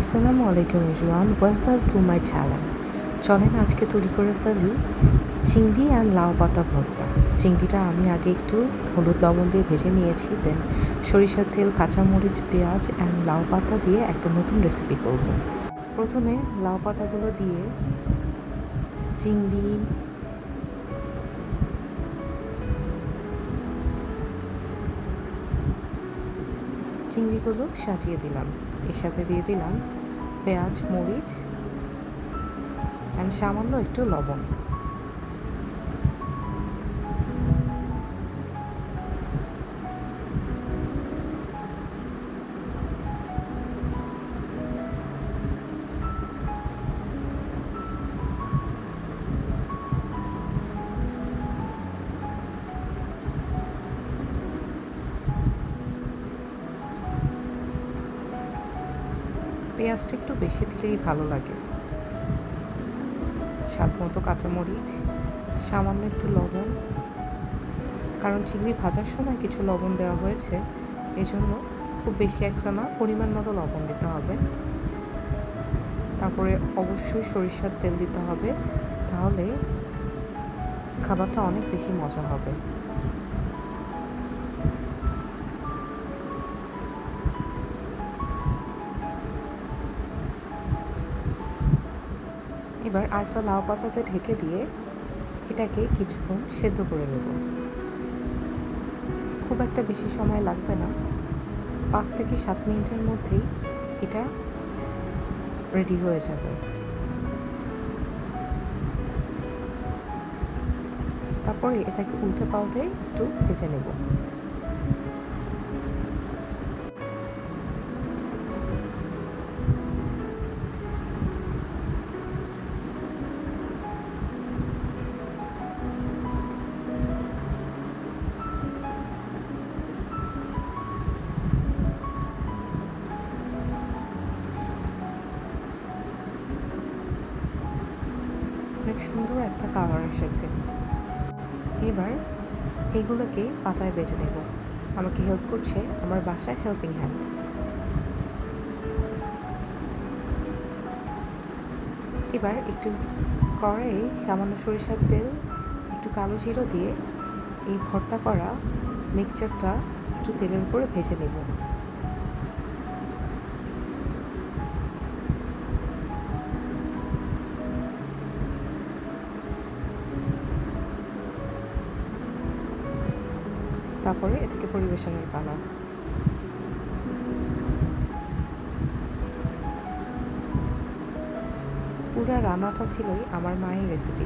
আসসালামু আলাইকুম everyone, welcome to my channel. চলেন আজকে তৈরি করে ফেলি চিংড়ি অ্যান্ড লাউ পাতা ভর্তা। চিংড়িটা আমি আগে একটু হলুদ লবণ দিয়ে ভেজে নিয়েছি, দেন সরিষার তেল, কাঁচামরিচ, পেঁয়াজ অ্যান্ড লাউ পাতা দিয়ে একটা নতুন রেসিপি করব। প্রথমে লাউ পাতাগুলো দিয়ে চিংড়িগুলো সাজিয়ে দিলাম। এর সাথে দিয়ে দিলাম পেঁয়াজ, মরিচ অ্যান্ড সামান্য একটু লবণ। পেঁয়াজটা একটু বেশি দিলেই ভালো লাগে। স্বাদ মতো কাঁচামরিচ, সামান্য একটু লবণ, কারণ চিংড়ি ভাজার সময় কিছু লবণ দেওয়া হয়েছে, এজন্য খুব বেশি একটা না, পরিমাণ মতো লবণ দিতে হবে। তারপরে অবশ্যই সরিষার তেল দিতে হবে, তাহলে খাবারটা অনেক বেশি মজা হবে। এবার আরেকটা লাউ পাতাতে ঢেকে দিয়ে এটাকে কিছুক্ষণ সেদ্ধ করে নেব। খুব একটা বেশি সময় লাগবে না, 5 থেকে 7 মিনিটের মধ্যেই এটা রেডি হয়ে যাবে। তারপরে এটাকে উল্টে পাল্টে একটু ভেজে নেব। অনেক সুন্দর একটা কালার এসেছে। এবার এগুলোকে পাটায় বেটে নেব। আমাকে হেল্প করছে আমার বাসার হেল্পিং হ্যান্ড। এবার একটু কড়াইয়ে সামান্য সরিষার তেল, একটু কালো জিরা দিয়ে এই ভর্তা করা মিক্সচারটা একটু তেলের উপরে ভেজে নেব। তারপরে এটাকে পরিবেশনের পালা। পুরা রান্নাটা ছিলই আমার মায়ের রেসিপি।